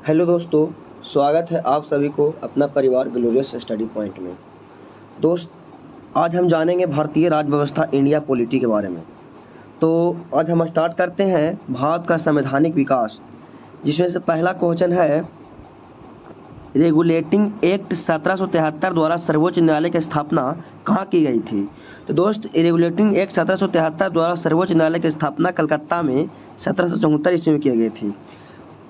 Hello दोस्तों, स्वागत है आप सभी को अपना परिवार ग्लोरियस स्टडी पॉइंट में। दोस्त, आज हम जानेंगे भारतीय राज्य व्यवस्था इंडिया पॉलिटी के बारे में। तो आज हम स्टार्ट करते हैं भारत का संवैधानिक विकास, जिसमें से पहला क्वेश्चन है रेगुलेटिंग एक्ट 1773 द्वारा सर्वोच्च न्यायालय की स्थापना कहाँ की गई थी। तो दोस्त, रेगुलेटिंग एक्ट 1773 द्वारा सर्वोच्च न्यायालय की स्थापना कलकत्ता में 1774 ईस्वी में की गई थी।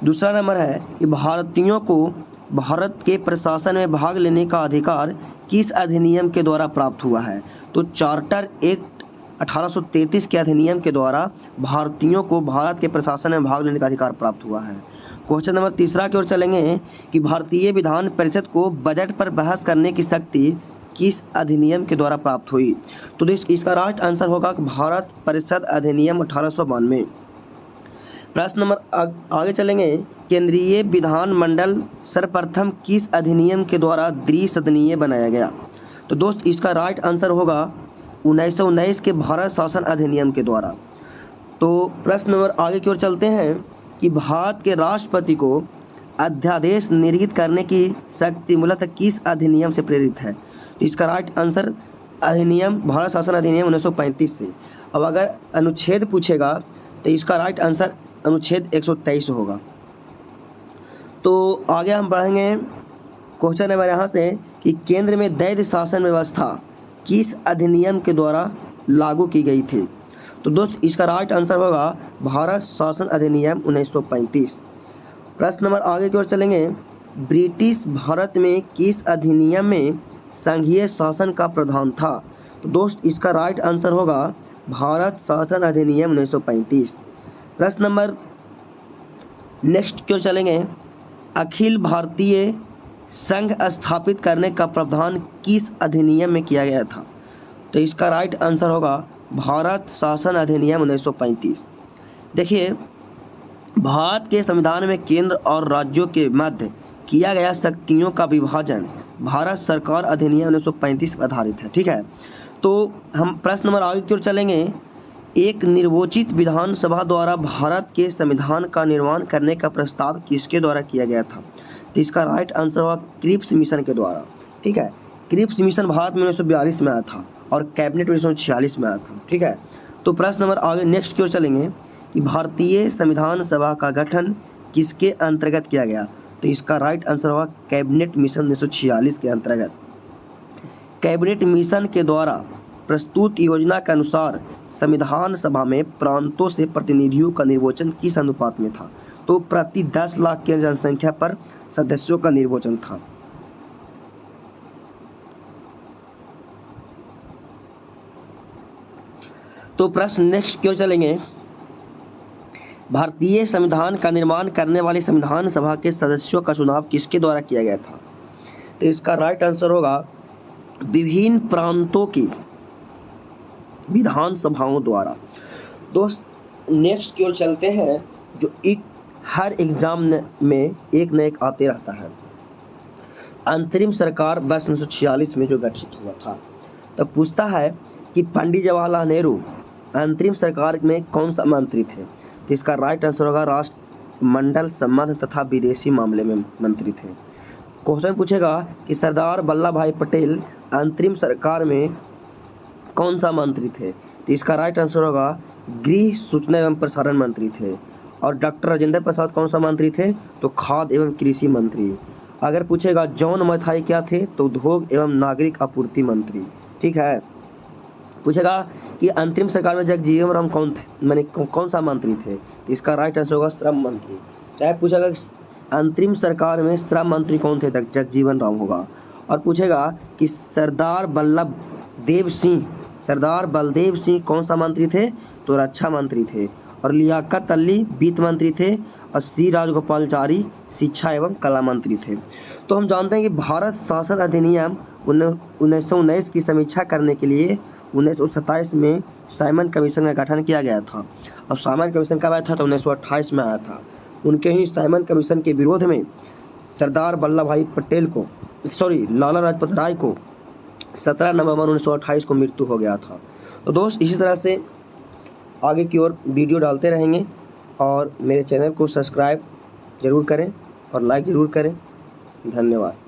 दूसरा नंबर है कि भारतीयों को भारत के प्रशासन में भाग लेने का अधिकार किस अधिनियम के द्वारा प्राप्त हुआ है। तो चार्टर एक्ट 1833 के अधिनियम के द्वारा भारतीयों को भारत के प्रशासन में भाग लेने का अधिकार प्राप्त हुआ है। क्वेश्चन नंबर तीसरा की ओर चलेंगे कि भारतीय विधान परिषद को बजट पर बहस करने की शक्ति किस अधिनियम के द्वारा प्राप्त हुई। तो इसका राइट आंसर होगा भारत परिषद अधिनियम 1892। प्रश्न नंबर आगे चलेंगे, केंद्रीय विधानमंडल सर्वप्रथम किस अधिनियम के द्वारा द्विसदनीय बनाया गया। तो दोस्त, इसका राइट आंसर होगा 1919 के भारत शासन अधिनियम के द्वारा। तो प्रश्न नंबर आगे की ओर चलते हैं कि भारत के राष्ट्रपति को अध्यादेश निर्गत करने की शक्ति मूलतः किस अधिनियम से प्रेरित है। तो इसका राइट आंसर अधिनियम भारत शासन अधिनियम 1935 से। अब अगर अनुच्छेद पूछेगा तो इसका राइट आंसर अनुच्छेद 123 होगा। तो आगे हम बढ़ेंगे क्वेश्चन नंबर यहाँ से कि केंद्र में द्वैध शासन व्यवस्था किस अधिनियम के द्वारा लागू की गई थी। तो दोस्त, इसका राइट आंसर होगा भारत शासन अधिनियम 1935। प्रश्न नंबर आगे की ओर चलेंगे, ब्रिटिश भारत में किस अधिनियम में संघीय शासन का प्रावधान था। तो दोस्त, इसका राइट आंसर होगा भारत शासन अधिनियम 1935। प्रश्न नंबर नेक्स्ट की ओर चलेंगे, अखिल भारतीय संघ स्थापित करने का प्रावधान किस अधिनियम में किया गया था। तो इसका राइट आंसर होगा भारत शासन अधिनियम 1935। देखिए, भारत के संविधान में केंद्र और राज्यों के मध्य किया गया शक्तियों का विभाजन भारत सरकार अधिनियम 1935 पर आधारित है। ठीक है, तो हम प्रश्न नंबर आगे की ओर चलेंगे, एक निर्वाचित विधानसभा द्वारा भारत के संविधान का निर्माण करने का प्रस्ताव किसके द्वारा किया गया था। तो इसका राइट आंसर होगा क्रिप्स मिशन के द्वारा। ठीक है, क्रिप्स मिशन भारत में 1942 में आया था और कैबिनेट 1946 में आया था। ठीक है, तो प्रश्न नंबर आगे नेक्स्ट की ओर चलेंगे कि भारतीय संविधान सभा का गठन किसके अंतर्गत किया गया। तो इसका राइट आंसर होगा कैबिनेट मिशन 1946 के अंतर्गत। कैबिनेट मिशन के द्वारा प्रस्तुत योजना के अनुसार संविधान सभा में प्रांतों से प्रतिनिधियों का निर्वाचन किस अनुपात में था। तो प्रति 10 लाख की जनसंख्या पर सदस्यों का निर्वाचन था। तो प्रश्न नेक्स्ट की ओर चलेंगे, भारतीय संविधान का निर्माण करने वाली संविधान सभा के सदस्यों का चुनाव किसके द्वारा किया गया था। तो इसका राइट आंसर होगा विभिन्न प्रांतों की विधानसभाओं द्वारा। दोस्त, नेक्स्ट की ओर चलते हैं जो हर एग्जाम में एक न एक आते रहता है। अंतरिम सरकार वर्ष 1946 में जो गठित हुआ था, तो पूछता है कि पंडित जवाहरलाल नेहरू अंतरिम सरकार में कौन सा मंत्री थे। तो इसका राइट आंसर होगा राष्ट्रमंडल संबंध तथा विदेशी मामले में मंत्री थे। क्वेश्चन पूछेगा कि सरदार वल्लभ भाई पटेल अंतरिम सरकार में कौन सा मंत्री थे। तो इसका राइट आंसर होगा गृह सूचना एवं प्रसारण मंत्री थे। और डॉक्टर राजेंद्र प्रसाद कौन सा मंत्री थे। तो खाद्य एवं कृषि मंत्री। अगर पूछेगा जॉन मथाई क्या थे, तो उद्योग एवं नागरिक आपूर्ति मंत्री। ठीक है, पूछेगा कि अंतरिम सरकार में जगजीवन राम कौन थे, माने कौन सा मंत्री थे। तो इसका राइट आंसर होगा श्रम मंत्री। चाहे पूछेगा अंतरिम सरकार में श्रम मंत्री कौन थे, तक जगजीवन राम होगा। और पूछेगा कि सरदार बलदेव सिंह कौन सा मंत्री थे। तो रक्षा मंत्री थे। और लियाकत अली वित्त मंत्री थे। और सी राजगोपालचारी शिक्षा एवं कला मंत्री थे। तो हम जानते हैं कि भारत शासन अधिनियम 1919 की समीक्षा करने के लिए 1927 में साइमन कमीशन का गठन किया गया था। और साइमन कमीशन कब आया था, तो 1928 में आया था। उनके ही साइमन कमीशन के विरोध में सरदार वल्लभ भाई पटेल को लाला लाजपत राय को 17 नवंबर 1928 को मृत्यु हो गया था। तो दोस्त, इसी तरह से आगे की ओर वीडियो डालते रहेंगे और मेरे चैनल को सब्सक्राइब ज़रूर करें। और लाइक ज़रूर करें। धन्यवाद।